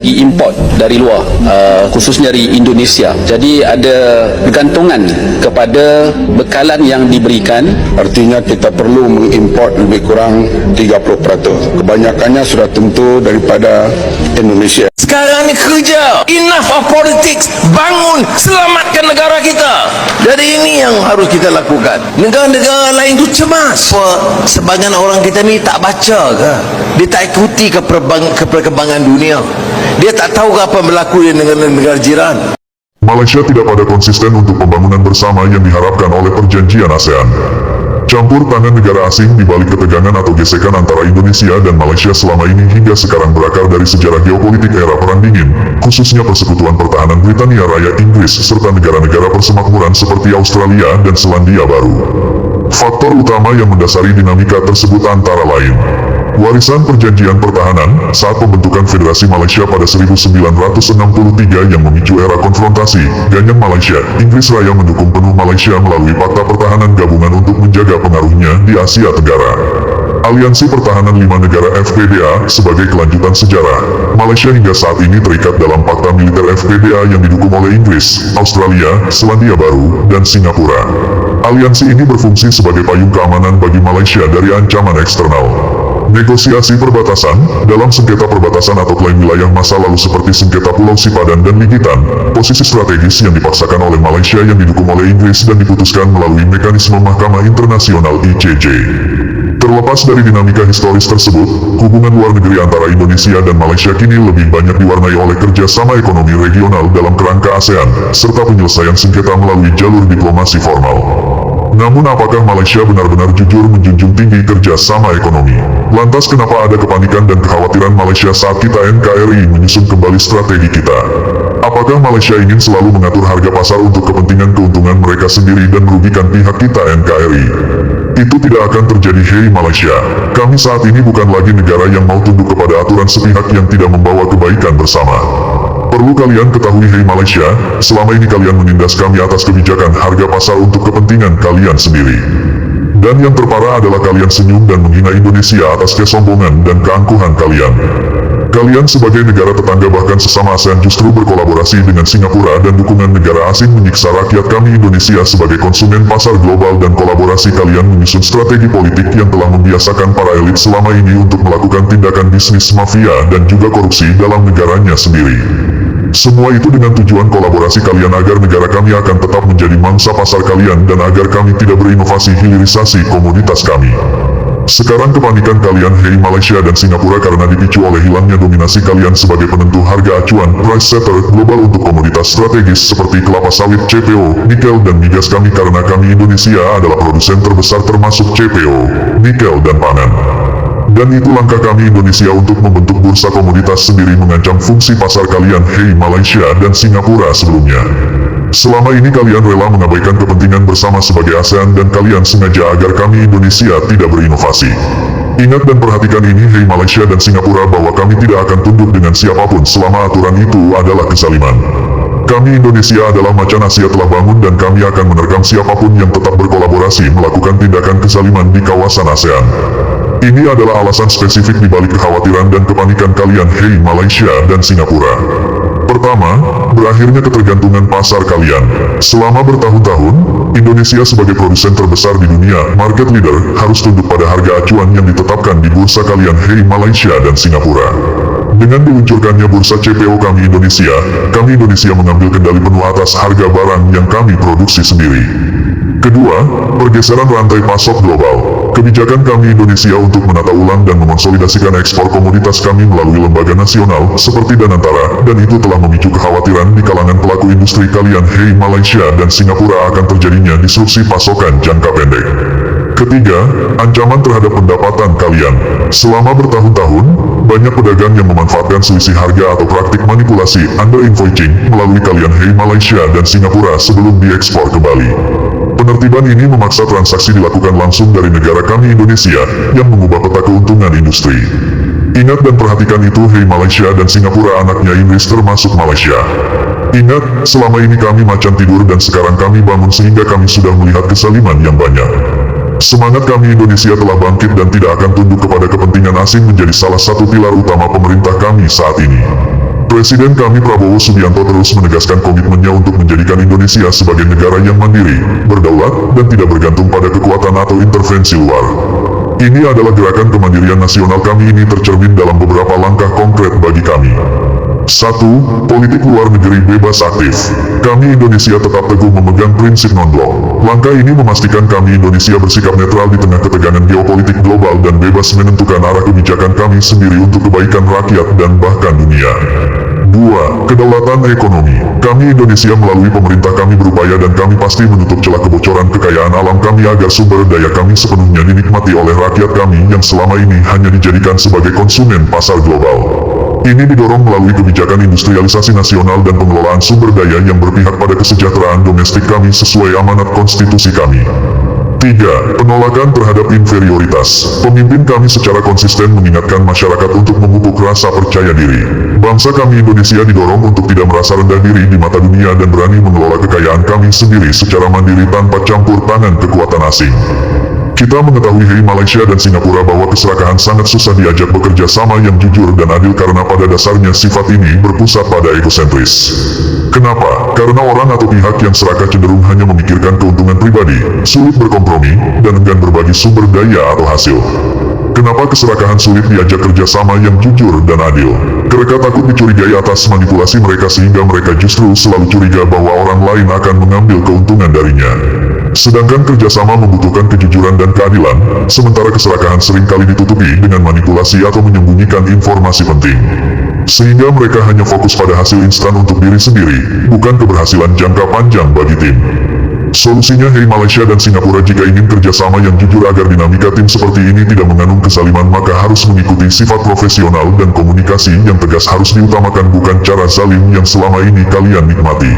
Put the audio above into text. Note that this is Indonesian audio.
import dari luar, khususnya dari Indonesia. Jadi ada bergantungan kepada bekalan yang diberikan. Artinya kita perlu mengimport lebih kurang 30%. Kebanyakannya sudah tentu daripada Indonesia. Sekarang ni kerja, enough of politics, bangun, selamatkan negara kita. Jadi ini yang harus kita lakukan. Negara-negara lain tu cemas. Sebagian orang kita ni tak baca ke? Dia tak ikuti ke perkembangan dunia. Dia tak tahu apa yang berlaku di negara-negara jiran. Malaysia tidak pada konsisten untuk pembangunan bersama yang diharapkan oleh perjanjian ASEAN. Campur tangan negara asing di balik ketegangan atau gesekan antara Indonesia dan Malaysia selama ini hingga sekarang berakar dari sejarah geopolitik era Perang Dingin, khususnya Persekutuan Pertahanan Britania Raya Inggris serta negara-negara persemakmuran seperti Australia dan Selandia Baru. Faktor utama yang mendasari dinamika tersebut antara lain warisan perjanjian pertahanan saat pembentukan Federasi Malaysia pada 1963 yang memicu era konfrontasi. Ganyang Malaysia, Inggris Raya mendukung penuh Malaysia melalui Fakta Pertahanan Gabungan untuk menjaga pengaruhnya di Asia Tenggara. Aliansi Pertahanan 5 negara FPDA sebagai kelanjutan sejarah. Malaysia hingga saat ini terikat dalam Fakta Militer FPDA yang didukung oleh Inggris, Australia, Selandia Baru, dan Singapura. Aliansi ini berfungsi sebagai payung keamanan bagi Malaysia dari ancaman eksternal. Negosiasi perbatasan, dalam sengketa perbatasan atau klaim wilayah masa lalu seperti sengketa Pulau Sipadan dan Ligitan, posisi strategis yang dipaksakan oleh Malaysia yang didukung oleh Inggris dan diputuskan melalui mekanisme Mahkamah Internasional ICJ. Terlepas dari dinamika historis tersebut, hubungan luar negeri antara Indonesia dan Malaysia kini lebih banyak diwarnai oleh kerjasama ekonomi regional dalam kerangka ASEAN, serta penyelesaian sengketa melalui jalur diplomasi formal. Namun apakah Malaysia benar-benar jujur menjunjung tinggi kerjasama ekonomi? Lantas kenapa ada kepanikan dan kekhawatiran Malaysia saat kita NKRI menyusun kembali strategi kita? Apakah Malaysia ingin selalu mengatur harga pasar untuk kepentingan keuntungan mereka sendiri dan merugikan pihak kita NKRI? Itu tidak akan terjadi. Hei Malaysia, kami saat ini bukan lagi negara yang mau tunduk kepada aturan sepihak yang tidak membawa kebaikan bersama. Perlu kalian ketahui hei Malaysia, selama ini kalian menindas kami atas kebijakan harga pasar untuk kepentingan kalian sendiri. Dan yang terparah adalah kalian senyum dan menghina Indonesia atas kesombongan dan keangkuhan kalian. Kalian sebagai negara tetangga bahkan sesama ASEAN justru berkolaborasi dengan Singapura dan dukungan negara asing menyiksa rakyat kami Indonesia sebagai konsumen pasar global dan kolaborasi kalian menyusun strategi politik yang telah membiasakan para elit selama ini untuk melakukan tindakan bisnis mafia dan juga korupsi dalam negaranya sendiri. Semua itu dengan tujuan kolaborasi kalian agar negara kami akan tetap menjadi mangsa pasar kalian dan agar kami tidak berinovasi hilirisasi komoditas kami. Sekarang kepanikan kalian hei Malaysia dan Singapura karena dipicu oleh hilangnya dominasi kalian sebagai penentu harga acuan price setter global untuk komoditas strategis seperti kelapa sawit CPO, nikel dan migas kami karena kami Indonesia adalah produsen terbesar termasuk CPO, nikel dan pangan. Dan itu langkah kami Indonesia untuk membentuk bursa komoditas sendiri mengancam fungsi pasar kalian hei Malaysia dan Singapura sebelumnya. Selama ini kalian rela mengabaikan kepentingan bersama sebagai ASEAN dan kalian sengaja agar kami Indonesia tidak berinovasi. Ingat dan perhatikan ini hei Malaysia dan Singapura bahwa kami tidak akan tunduk dengan siapapun selama aturan itu adalah kezaliman. Kami Indonesia adalah macan Asia telah bangun dan kami akan menerkam siapapun yang tetap berkolaborasi melakukan tindakan kezaliman di kawasan ASEAN. Ini adalah alasan spesifik di balik kekhawatiran dan kepanikan kalian hei Malaysia dan Singapura. Pertama, berakhirnya ketergantungan pasar kalian. Selama bertahun-tahun, Indonesia sebagai produsen terbesar di dunia, market leader, harus tunduk pada harga acuan yang ditetapkan di bursa kalian hei Malaysia dan Singapura. Dengan diluncurkannya bursa CPO kami Indonesia mengambil kendali penuh atas harga barang yang kami produksi sendiri. Kedua, pergeseran rantai pasok global. Kebijakan kami Indonesia untuk menata ulang dan mengonsolidasikan ekspor komoditas kami melalui lembaga nasional seperti Danantara, dan itu telah memicu kekhawatiran di kalangan pelaku industri kalian hei Malaysia dan Singapura akan terjadinya disrupsi pasokan jangka pendek. Ketiga, ancaman terhadap pendapatan kalian. Selama bertahun-tahun, banyak pedagang yang memanfaatkan selisih harga atau praktik manipulasi under-invoicing melalui kalian hei Malaysia dan Singapura sebelum diekspor kembali. Penertiban ini memaksa transaksi dilakukan langsung dari negara kami Indonesia yang mengubah peta keuntungan industri. Ingat dan perhatikan itu hei Malaysia dan Singapura anaknya Inggris termasuk Malaysia. Ingat, selama ini kami macan tidur dan sekarang kami bangun sehingga kami sudah melihat kezaliman yang banyak. Semangat kami Indonesia telah bangkit dan tidak akan tunduk kepada kepentingan asing menjadi salah satu pilar utama pemerintah kami saat ini. Presiden kami Prabowo Subianto terus menegaskan komitmennya untuk menjadikan Indonesia sebagai negara yang mandiri, berdaulat, dan tidak bergantung pada kekuatan atau intervensi luar. Ini adalah gerakan kemandirian nasional kami ini tercermin dalam beberapa langkah konkret bagi kami. 1. Politik luar negeri bebas aktif. Kami Indonesia tetap teguh memegang prinsip non-blok. Langkah ini memastikan kami Indonesia bersikap netral di tengah ketegangan geopolitik global dan bebas menentukan arah kebijakan kami sendiri untuk kebaikan rakyat dan bahkan dunia. 2. Kedaulatan ekonomi. Kami Indonesia melalui pemerintah kami berupaya dan kami pasti menutup celah kebocoran kekayaan alam kami agar sumber daya kami sepenuhnya dinikmati oleh rakyat kami yang selama ini hanya dijadikan sebagai konsumen pasar global. Ini didorong melalui kebijakan industrialisasi nasional dan pengelolaan sumber daya yang berpihak pada kesejahteraan domestik kami sesuai amanat konstitusi kami. 3. Penolakan terhadap inferioritas. Pemimpin kami secara konsisten mengingatkan masyarakat untuk memupuk rasa percaya diri. Bangsa kami Indonesia didorong untuk tidak merasa rendah diri di mata dunia dan berani mengelola kekayaan kami sendiri secara mandiri tanpa campur tangan kekuatan asing. Kita mengetahui Hei Malaysia dan Singapura bahwa keserakahan sangat susah diajak bekerja sama yang jujur dan adil karena pada dasarnya sifat ini berpusat pada egosentris. Kenapa? Karena orang atau pihak yang serakah cenderung hanya memikirkan keuntungan pribadi, sulit berkompromi, dan enggan berbagi sumber daya atau hasil. Kenapa keserakahan sulit diajak kerjasama yang jujur dan adil? Mereka takut dicurigai atas manipulasi mereka sehingga mereka justru selalu curiga bahwa orang lain akan mengambil keuntungan darinya. Sedangkan kerjasama membutuhkan kejujuran dan keadilan, sementara keserakahan seringkali ditutupi dengan manipulasi atau menyembunyikan informasi penting. Sehingga mereka hanya fokus pada hasil instan untuk diri sendiri, bukan keberhasilan jangka panjang bagi tim. Solusinya Hei Malaysia dan Singapura jika ingin kerjasama yang jujur agar dinamika tim seperti ini tidak mengandung kesaliman maka harus mengikuti sifat profesional dan komunikasi yang tegas harus diutamakan bukan cara zalim yang selama ini kalian nikmati.